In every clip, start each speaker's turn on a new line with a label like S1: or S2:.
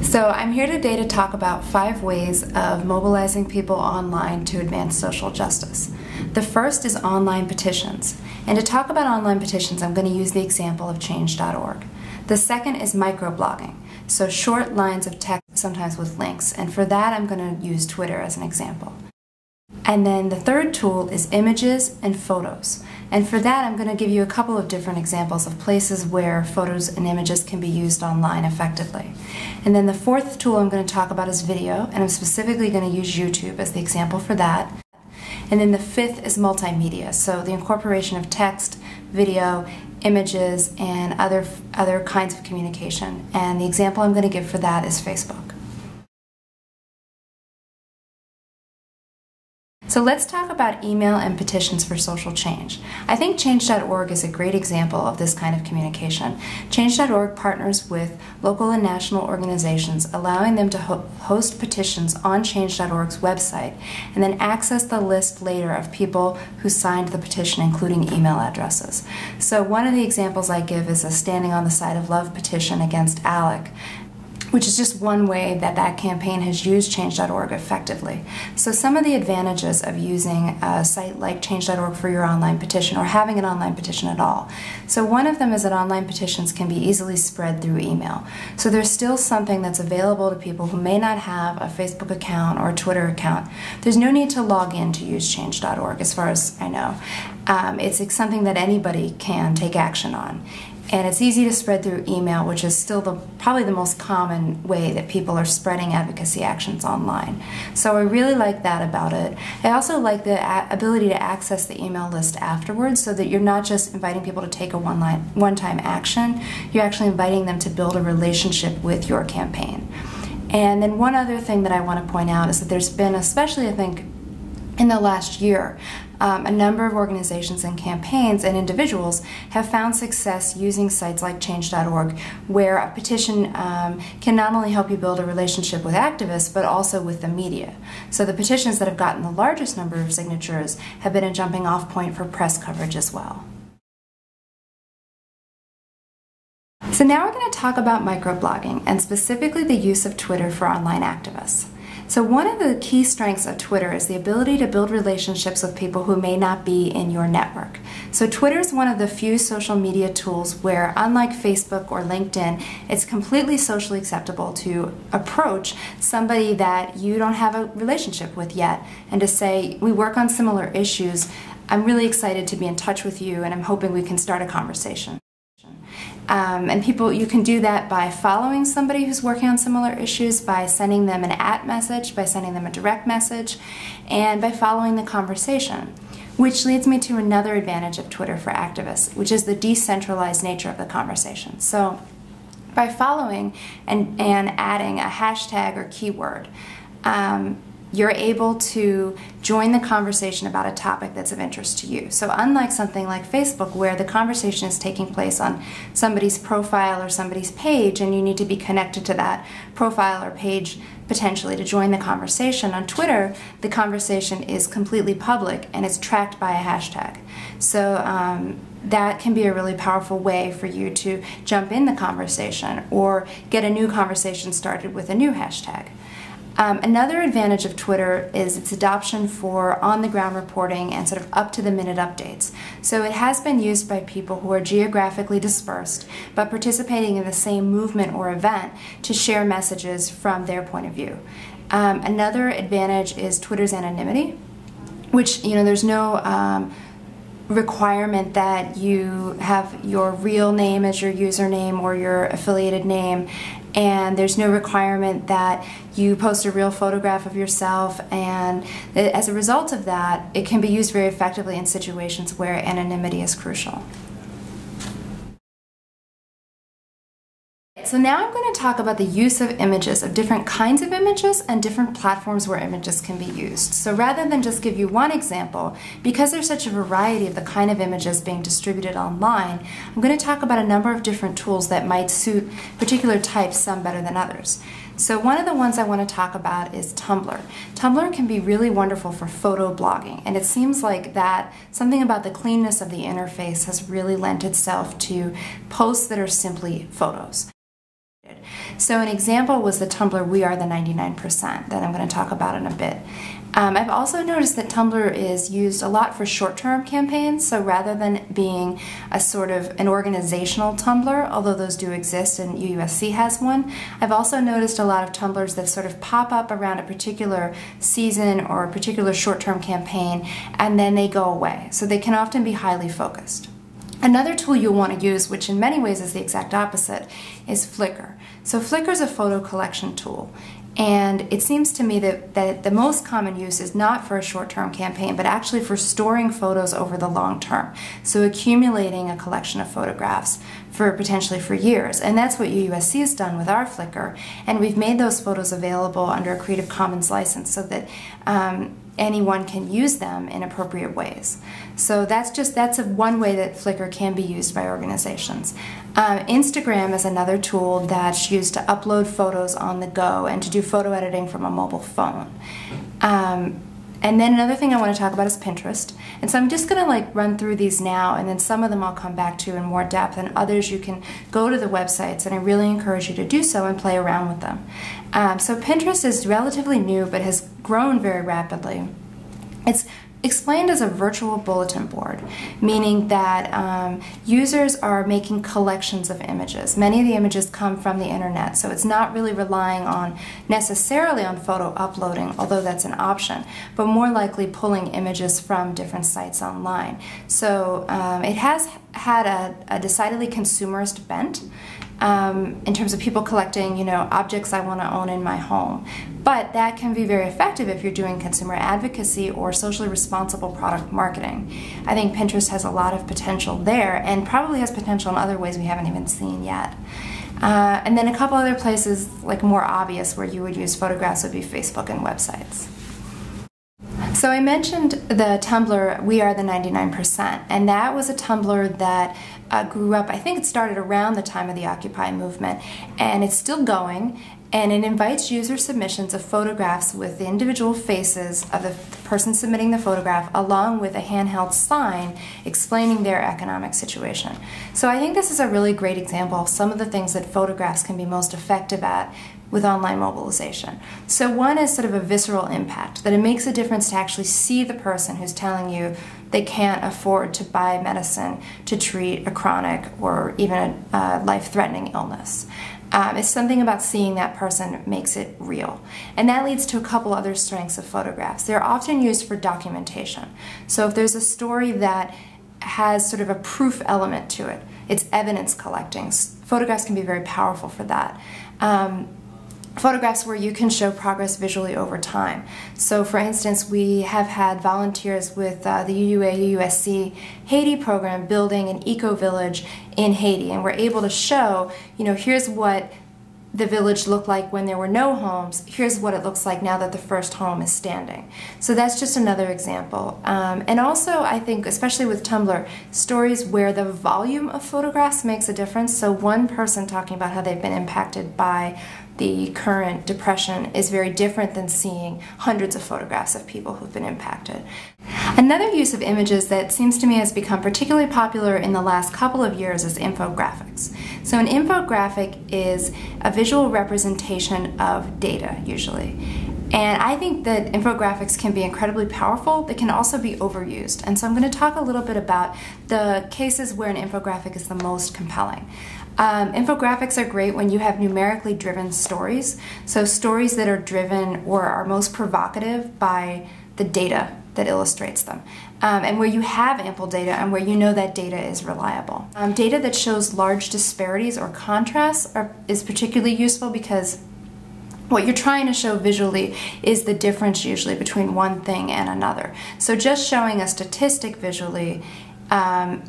S1: So I'm here today to talk about 5 ways of mobilizing people online to advance social justice. The first is online petitions. And to talk about online petitions, I'm going to use the example of change.org. The second is microblogging, so short lines of text, sometimes with links. And for that, I'm going to use Twitter as an example. And then the third tool is images and photos. And for that, I'm going to give you a couple of different examples of places where photos and images can be used online effectively. And then the fourth tool I'm going to talk about is video, and I'm specifically going to use YouTube as the example for that. And then the fifth is multimedia, so the incorporation of text, video, images, and other kinds of communication. And the example I'm going to give for that is Facebook. So let's talk about email and petitions for social change. I think change.org is a great example of this kind of communication. Change.org partners with local and national organizations, allowing them to host petitions on change.org's website and then access the list later of people who signed the petition, including email addresses. So one of the examples I give is a Standing on the Side of Love petition against ALEC, which is just one way that that campaign has used change.org effectively. So some of the advantages of using a site like change.org for your online petition, or having an online petition at all. So one of them is that online petitions can be easily spread through email. So there's still something that's available to people who may not have a Facebook account or a Twitter account. There's no need to log in to use change.org, as far as I know. It's something that anybody can take action on. And it's easy to spread through email, which is still probably the most common way that people are spreading advocacy actions online. So I really like that about it. I also like the ability to access the email list afterwards, so that you're not just inviting people to take a one-time action, you're actually inviting them to build a relationship with your campaign. And then one other thing that I want to point out is that there's been, especially I think in the last year, a number of organizations and campaigns and individuals have found success using sites like change.org, where a petition can not only help you build a relationship with activists, but also with the media. So the petitions that have gotten the largest number of signatures have been a jumping off point for press coverage as well. So now we're going to talk about microblogging, and specifically the use of Twitter for online activists. So one of the key strengths of Twitter is the ability to build relationships with people who may not be in your network. So Twitter is one of the few social media tools where, unlike Facebook or LinkedIn, it's completely socially acceptable to approach somebody that you don't have a relationship with yet and to say, we work on similar issues, I'm really excited to be in touch with you and I'm hoping we can start a conversation. And you can do that by following somebody who's working on similar issues, by sending them an @ message, by sending them a direct message, and by following the conversation. Which leads me to another advantage of Twitter for activists, which is the decentralized nature of the conversation. So by following and adding a hashtag or keyword, you're able to join the conversation about a topic that's of interest to you. So unlike something like Facebook, where the conversation is taking place on somebody's profile or somebody's page, and you need to be connected to that profile or page potentially to join the conversation, on Twitter, the conversation is completely public and it's tracked by a hashtag. So that can be a really powerful way for you to jump in the conversation or get a new conversation started with a new hashtag. Another advantage of Twitter is its adoption for on-the-ground reporting and sort of up-to-the-minute updates. So it has been used by people who are geographically dispersed but participating in the same movement or event to share messages from their point of view. Another advantage is Twitter's anonymity, which, there's no requirement that you have your real name as your username or your affiliated name, and there's no requirement that you post a real photograph of yourself, and as a result of that, it can be used very effectively in situations where anonymity is crucial. So now I'm going to talk about the use of images, of different kinds of images and different platforms where images can be used. So rather than just give you one example, because there's such a variety of the kind of images being distributed online, I'm going to talk about a number of different tools that might suit particular types, some better than others. So one of the ones I want to talk about is Tumblr. Tumblr can be really wonderful for photo blogging, and it seems like that something about the cleanness of the interface has really lent itself to posts that are simply photos. So an example was the Tumblr We Are the 99% that I'm going to talk about in a bit. I've also noticed that Tumblr is used a lot for short-term campaigns, so rather than being a sort of an organizational Tumblr, although those do exist and UUSC has one, I've also noticed a lot of Tumblrs that sort of pop up around a particular season or a particular short-term campaign, and then they go away. So they can often be highly focused. Another tool you'll want to use, which in many ways is the exact opposite, is Flickr. So Flickr is a photo collection tool. And it seems to me that the most common use is not for a short-term campaign, but actually for storing photos over the long term. So accumulating a collection of photographs for potentially for years. And that's what UUSC has done with our Flickr. And we've made those photos available under a Creative Commons license so that anyone can use them in appropriate ways. So that's one way that Flickr can be used by organizations. Instagram is another tool that's used to upload photos on the go and to do photo editing from a mobile phone. And then another thing I want to talk about is Pinterest. And so I'm just going to run through these now, and then some of them I'll come back to in more depth, and others you can go to the websites, and I really encourage you to do so and play around with them. So Pinterest is relatively new but has grown very rapidly. It's explained as a virtual bulletin board, meaning that users are making collections of images. Many of the images come from the internet, so it's not really relying on necessarily on photo uploading, although that's an option, but more likely pulling images from different sites online. So it has had a decidedly consumerist bent in terms of people collecting, objects I want to own in my home. But that can be very effective if you're doing consumer advocacy or socially responsible product marketing. I think Pinterest has a lot of potential there, and probably has potential in other ways we haven't even seen yet. And then a couple other places, more obvious, where you would use photographs would be Facebook and websites. So I mentioned the Tumblr We Are the 99%, and that was a Tumblr that grew up, I think it started around the time of the Occupy movement, and it's still going, and it invites user submissions of photographs with the individual faces of the person submitting the photograph, along with a handheld sign explaining their economic situation. So I think this is a really great example of some of the things that photographs can be most effective at with online mobilization. So one is sort of a visceral impact, that it makes a difference to actually see the person who's telling you they can't afford to buy medicine to treat a chronic or even a life-threatening illness. It's something about seeing that person makes it real. And that leads to a couple other strengths of photographs. They're often used for documentation. So if there's a story that has sort of a proof element to it, it's evidence collecting. Photographs can be very powerful for that. Photographs where you can show progress visually over time. So for instance, we have had volunteers with the UUSC Haiti program building an eco-village in Haiti, and we're able to show, here's what the village looked like when there were no homes, here's what it looks like now that the first home is standing. So that's just another example. And also, I think, especially with Tumblr, stories where the volume of photographs makes a difference. So one person talking about how they've been impacted by the current depression is very different than seeing hundreds of photographs of people who've been impacted. Another use of images that seems to me has become particularly popular in the last couple of years is infographics. So an infographic is a visual representation of data, usually. And I think that infographics can be incredibly powerful. They can also be overused. And so I'm going to talk a little bit about the cases where an infographic is the most compelling. Infographics are great when you have numerically driven stories. So stories that are driven or are most provocative by the data that illustrates them. And where you have ample data and where you know that data is reliable. Data that shows large disparities or contrasts is particularly useful because what you're trying to show visually is the difference usually between one thing and another. So just showing a statistic visually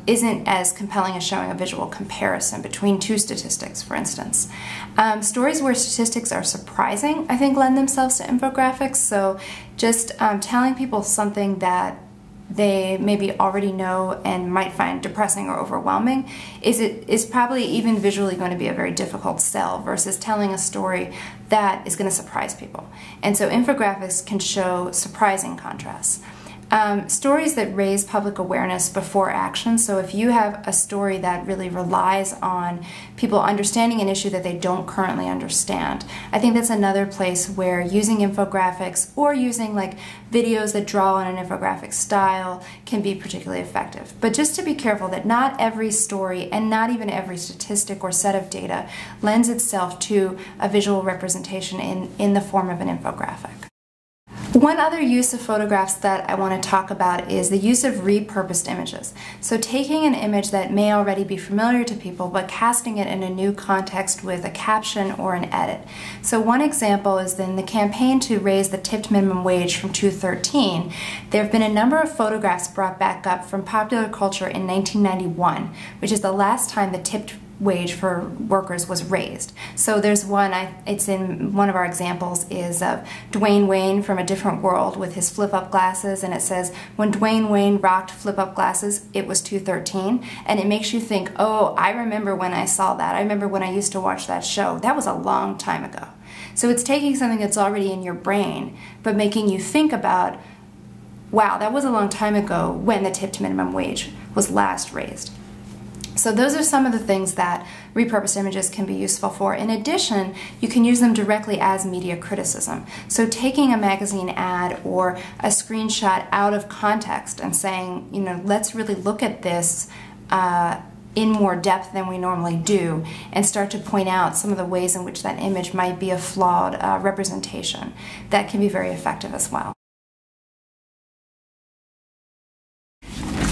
S1: isn't as compelling as showing a visual comparison between two statistics, for instance. Stories where statistics are surprising, I think, lend themselves to infographics. So just telling people something that they maybe already know and might find depressing or overwhelming is probably even visually going to be a very difficult sell versus telling a story that is going to surprise people. And so infographics can show surprising contrasts. Stories that raise public awareness before action. So if you have a story that really relies on people understanding an issue that they don't currently understand, I think that's another place where using infographics or using like videos that draw on an infographic style can be particularly effective. But just to be careful that not every story and not even every statistic or set of data lends itself to a visual representation in the form of an infographic. One other use of photographs that I want to talk about is the use of repurposed images. So taking an image that may already be familiar to people but casting it in a new context with a caption or an edit. So one example is in the campaign to raise the tipped minimum wage from $2.13. There have been a number of photographs brought back up from popular culture in 1991, which is the last time the tipped wage for workers was raised. So there's one, it's in one of our examples, is of Dwayne Wayne from A Different World with his flip-up glasses, and it says, when Dwayne Wayne rocked flip-up glasses, it was $2.13, and it makes you think, oh, I remember when I saw that. I remember when I used to watch that show. That was a long time ago. So it's taking something that's already in your brain, but making you think about, wow, that was a long time ago when the tipped minimum wage was last raised. So those are some of the things that repurposed images can be useful for. In addition, you can use them directly as media criticism. So taking a magazine ad or a screenshot out of context and saying, you know, let's really look at this in more depth than we normally do and start to point out some of the ways in which that image might be a flawed representation. That can be very effective as well.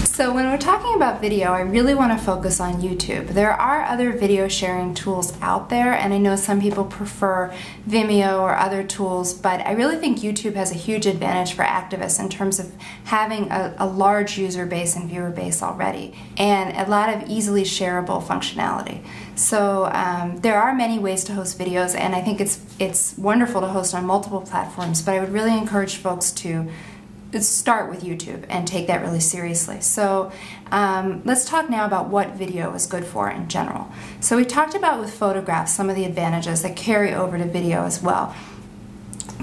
S1: So when we're talking about video, I really want to focus on YouTube. There are other video sharing tools out there, and I know some people prefer Vimeo or other tools, but I really think YouTube has a huge advantage for activists in terms of having a large user base and viewer base already, and a lot of easily shareable functionality. So there are many ways to host videos, and I think it's wonderful to host on multiple platforms, but I would really encourage folks to start with YouTube and take that really seriously. So let's talk now about what video is good for in general. So we talked about with photographs some of the advantages that carry over to video as well.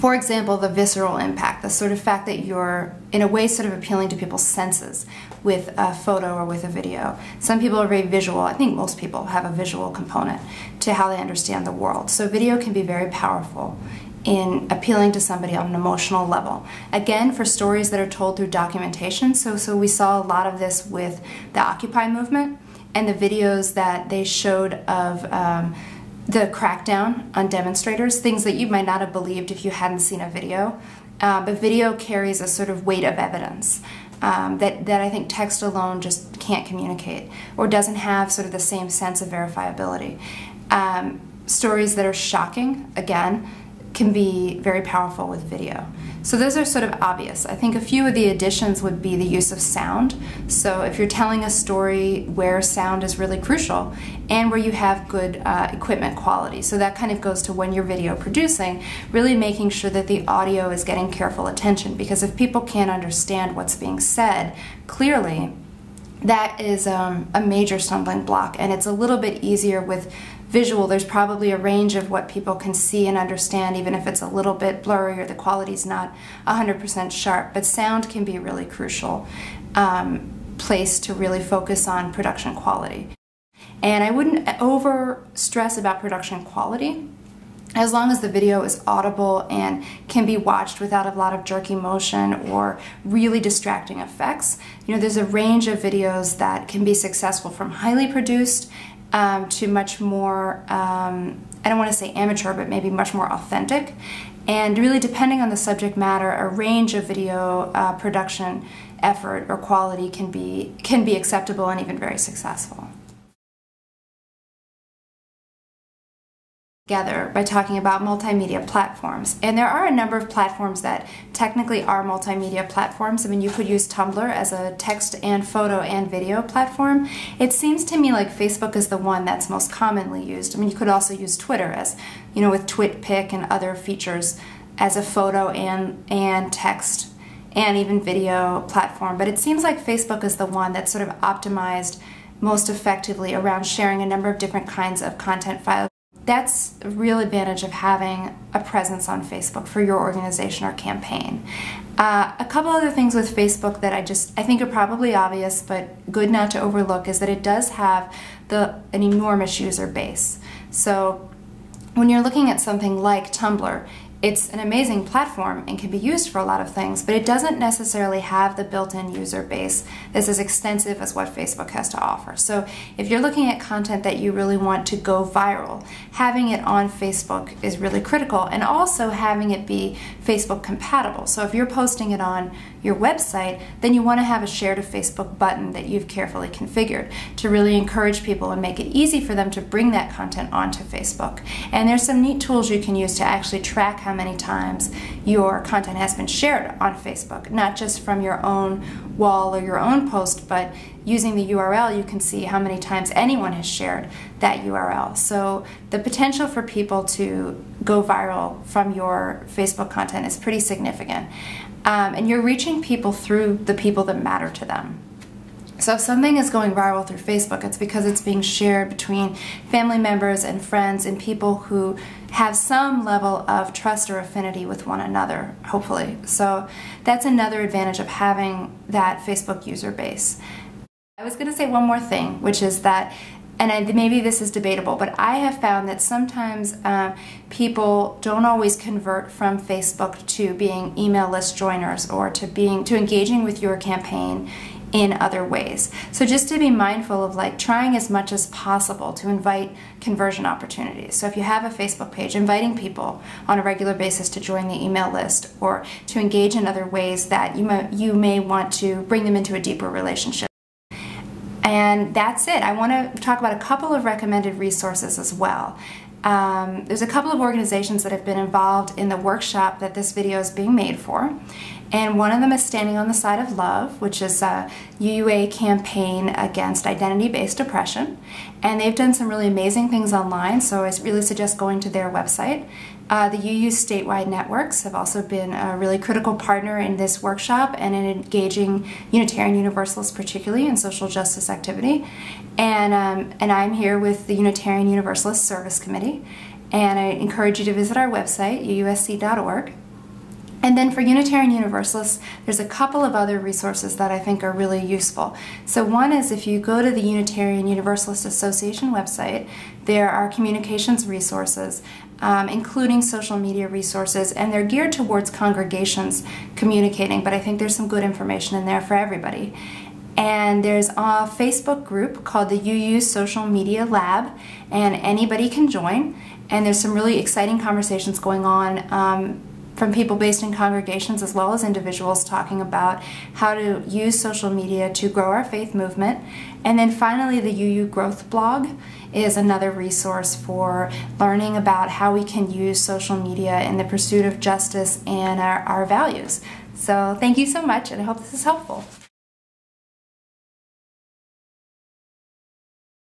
S1: For example, the visceral impact, the sort of fact that you're in a way sort of appealing to people's senses with a photo or with a video. Some people are very visual. I think most people have a visual component to how they understand the world. So video can be very powerful in appealing to somebody on an emotional level. Again, for stories that are told through documentation, so we saw a lot of this with the Occupy movement and the videos that they showed of the crackdown on demonstrators, things that you might not have believed if you hadn't seen a video. But video carries a sort of weight of evidence that I think text alone just can't communicate, or doesn't have sort of the same sense of verifiability. Stories that are shocking, again, can be very powerful with video. So those are sort of obvious. I think a few of the additions would be the use of sound. So if you're telling a story where sound is really crucial and where you have good equipment quality. So that kind of goes to when you're video producing, really making sure that the audio is getting careful attention, because if people can't understand what's being said clearly, that is a major stumbling block, and it's a little bit easier with visual. There's probably a range of what people can see and understand, even if it's a little bit blurry or the quality's not 100% sharp. But sound can be a really crucial place to really focus on production quality. And I wouldn't over stress about production quality. As long as the video is audible and can be watched without a lot of jerky motion or really distracting effects. You know, there's a range of videos that can be successful, from highly produced to much more, I don't want to say amateur, but maybe much more authentic. And really, depending on the subject matter, a range of video production effort or quality can be acceptable and even very successful. Together by talking about multimedia platforms. And there are a number of platforms that technically are multimedia platforms. I mean, you could use Tumblr as a text and photo and video platform. It seems to me like Facebook is the one that's most commonly used. I mean, you could also use Twitter as, you know, with TwitPic and other features as a photo and text and even video platform. But it seems like Facebook is the one that's sort of optimized most effectively around sharing a number of different kinds of content files. that's a real advantage of having a presence on Facebook for your organization or campaign. A couple other things with Facebook that I think are probably obvious but good not to overlook is that it does have an enormous user base. So when you're looking at something like Tumblr, it's an amazing platform and can be used for a lot of things, but it doesn't necessarily have the built-in user base that's as extensive as what Facebook has to offer. So if you're looking at content that you really want to go viral, having it on Facebook is really critical, and also having it be Facebook compatible. So if you're posting it on your website, then you want to have a share to Facebook button that you've carefully configured to really encourage people and make it easy for them to bring that content onto Facebook. And there's some neat tools you can use to actually track how many times your content has been shared on Facebook, not just from your own wall or your own post, but using the URL you can see how many times anyone has shared that URL. So the potential for people to go viral from your Facebook content is pretty significant. And you're reaching people through the people that matter to them. So if something is going viral through Facebook, it's because it's being shared between family members and friends and people who have some level of trust or affinity with one another, hopefully. So that's another advantage of having that Facebook user base. I was going to say one more thing, which is that, and maybe this is debatable, but I have found that sometimes people don't always convert from Facebook to being email list joiners or to engaging with your campaign in other ways. So just to be mindful of trying as much as possible to invite conversion opportunities. So if you have a Facebook page, inviting people on a regular basis to join the email list or to engage in other ways that you may want to bring them into a deeper relationship. And that's it. I want to talk about a couple of recommended resources as well. There's a couple of organizations that have been involved in the workshop that this video is being made for. And one of them is Standing on the Side of Love, which is a UUA campaign against identity-based oppression. And they've done some really amazing things online, so I really suggest going to their website. The UU statewide networks have also been a really critical partner in this workshop and in engaging Unitarian Universalists, particularly in social justice activity. And I'm here with the Unitarian Universalist Service Committee, and I encourage you to visit our website, uusc.org. And then for Unitarian Universalists, there's a couple of other resources that I think are really useful. So one is if you go to the Unitarian Universalist Association website, there are communications resources, including social media resources, and they're geared towards congregations communicating, but I think there's some good information in there for everybody. And there's a Facebook group called the UU Social Media Lab, and anybody can join. And there's some really exciting conversations going on from people based in congregations as well as individuals talking about how to use social media to grow our faith movement. And then finally, the UU Growth blog is another resource for learning about how we can use social media in the pursuit of justice and our values. So thank you so much, and I hope this is helpful.